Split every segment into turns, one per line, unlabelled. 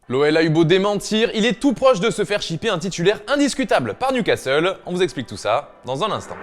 L'OL a eu beau démentir, il est tout proche de se faire shipper un titulaire indiscutable par Newcastle. On vous explique tout ça dans un instant.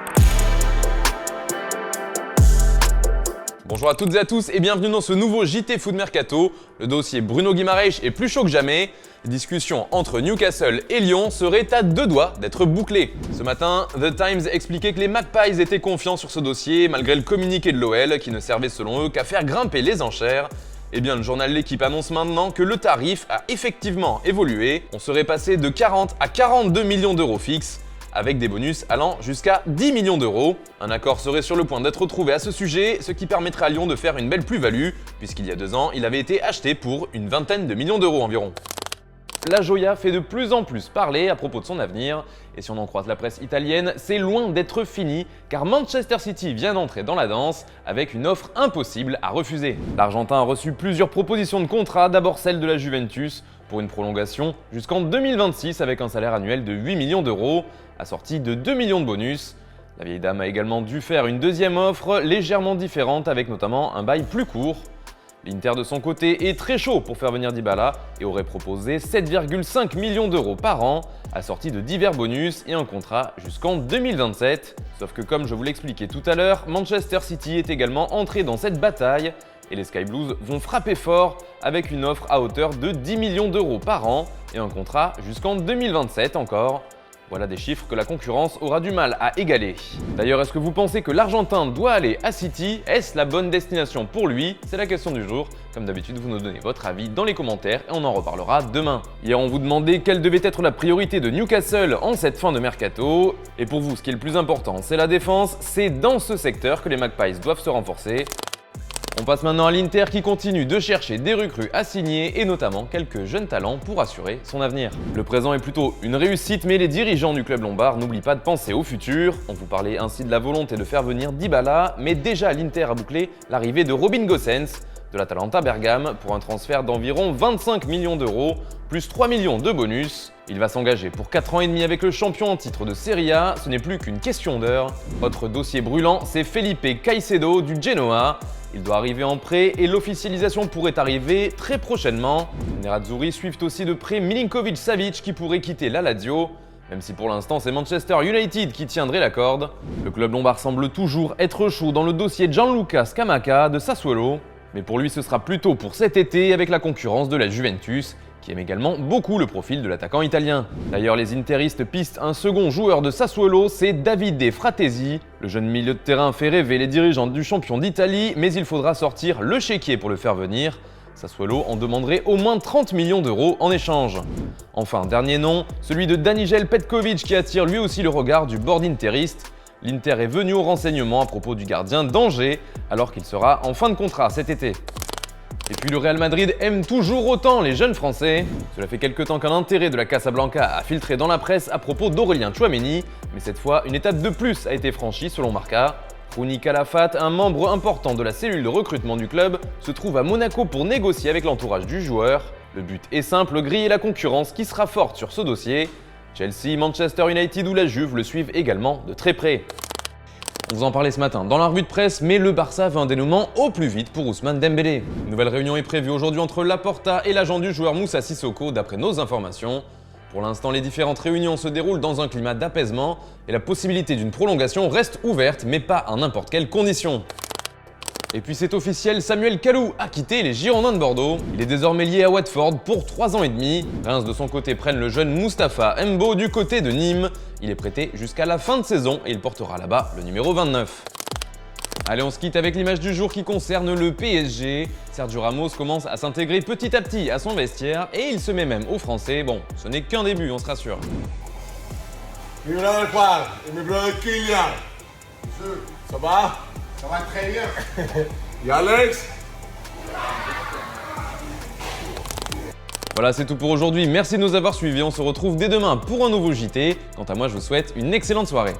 Bonjour à toutes et à tous et bienvenue dans ce nouveau JT Foot Mercato. Le dossier Bruno Guimaraes est plus chaud que jamais. Les discussions entre Newcastle et Lyon seraient à deux doigts d'être bouclées. Ce matin, The Times expliquait que les Magpies étaient confiants sur ce dossier malgré le communiqué de l'OL qui ne servait selon eux qu'à faire grimper les enchères. Eh bien, le journal L'Équipe annonce maintenant que le tarif a effectivement évolué. On serait passé de 40 à 42 millions d'euros fixes, avec des bonus allant jusqu'à 10 millions d'euros. Un accord serait sur le point d'être trouvé à ce sujet, ce qui permettrait à Lyon de faire une belle plus-value, puisqu'il y a 2 ans, il avait été acheté pour une vingtaine de millions d'euros environ. La Joya fait de plus en plus parler à propos de son avenir, et si on en croise la presse italienne, c'est loin d'être fini, car Manchester City vient d'entrer dans la danse avec une offre impossible à refuser. L'Argentin a reçu plusieurs propositions de contrat, d'abord celle de la Juventus, pour une prolongation jusqu'en 2026 avec un salaire annuel de 8 millions d'euros, assorti de 2 millions de bonus. La vieille dame a également dû faire une deuxième offre légèrement différente avec notamment un bail plus court. L'Inter de son côté est très chaud pour faire venir Dybala et aurait proposé 7,5 millions d'euros par an, assorti de divers bonus et un contrat jusqu'en 2027. Sauf que comme je vous l'expliquais tout à l'heure, Manchester City est également entré dans cette bataille et les Sky Blues vont frapper fort avec une offre à hauteur de 10 millions d'euros par an et un contrat jusqu'en 2027 encore. Voilà des chiffres que la concurrence aura du mal à égaler. D'ailleurs, est-ce que vous pensez que l'Argentin doit aller à City? Est-ce la bonne destination pour lui? C'est la question du jour. Comme d'habitude, vous nous donnez votre avis dans les commentaires et on en reparlera demain. Hier, on vous demandait quelle devait être la priorité de Newcastle en cette fin de mercato. Et pour vous, ce qui est le plus important, c'est la défense. C'est dans ce secteur que les Magpies doivent se renforcer. On passe maintenant à l'Inter qui continue de chercher des recrues à signer et notamment quelques jeunes talents pour assurer son avenir. Le présent est plutôt une réussite mais les dirigeants du club lombard n'oublient pas de penser au futur. On vous parlait ainsi de la volonté de faire venir Dybala, mais déjà l'Inter a bouclé l'arrivée de Robin Gosens de l'Atalanta Bergame pour un transfert d'environ 25 millions d'euros plus 3 millions de bonus. Il va s'engager pour 4 ans et demi avec le champion en titre de Serie A, ce n'est plus qu'une question d'heure. Autre dossier brûlant, c'est Felipe Caicedo du Genoa. Il doit arriver en prêt et l'officialisation pourrait arriver très prochainement. Les Nerazzurri suivent aussi de près Milinkovic-Savic qui pourrait quitter la Lazio, même si pour l'instant c'est Manchester United qui tiendrait la corde. Le club lombard semble toujours être chaud dans le dossier Gianluca Scamacca de Sassuolo, mais pour lui ce sera plutôt pour cet été avec la concurrence de la Juventus, qui aime également beaucoup le profil de l'attaquant italien. D'ailleurs, les interistes pistent un second joueur de Sassuolo, c'est Davide Fratesi. Le jeune milieu de terrain fait rêver les dirigeants du champion d'Italie, mais il faudra sortir le chéquier pour le faire venir. Sassuolo en demanderait au moins 30 millions d'euros en échange. Enfin, dernier nom, celui de Danijel Petkovic qui attire lui aussi le regard du board interiste. L'Inter est venu au renseignement à propos du gardien d'Angers, alors qu'il sera en fin de contrat cet été. Et puis le Real Madrid aime toujours autant les jeunes Français. Cela fait quelque temps qu'un intérêt de la Casablanca a filtré dans la presse à propos d'Aurélien Tchouaméni, mais cette fois, une étape de plus a été franchie selon Marca. Rouni Calafat, un membre important de la cellule de recrutement du club, se trouve à Monaco pour négocier avec l'entourage du joueur. Le but est simple, griller la concurrence qui sera forte sur ce dossier. Chelsea, Manchester United ou la Juve le suivent également de très près. On vous en parlait ce matin dans la revue de presse, mais le Barça veut un dénouement au plus vite pour Ousmane Dembélé. Une nouvelle réunion est prévue aujourd'hui entre Laporta et l'agent du joueur Moussa Sissoko d'après nos informations. Pour l'instant, les différentes réunions se déroulent dans un climat d'apaisement et la possibilité d'une prolongation reste ouverte, mais pas à n'importe quelle condition. Et puis c'est officiel, Samuel Kalou a quitté les Girondins de Bordeaux. Il est désormais lié à Watford pour 3 ans et demi. Reims de son côté prennent le jeune Mustapha Mbo du côté de Nîmes. Il est prêté jusqu'à la fin de saison et il portera là-bas le numéro 29. Allez, on se quitte avec l'image du jour qui concerne le PSG. Sergio Ramos commence à s'intégrer petit à petit à son vestiaire et il se met même aux Français. Bon, ce n'est qu'un début, on se rassure.
Ça va? Ça va très bien. Et Alex?
Voilà, c'est tout pour aujourd'hui. Merci de nous avoir suivis. On se retrouve dès demain pour un nouveau JT. Quant à moi, je vous souhaite une excellente soirée.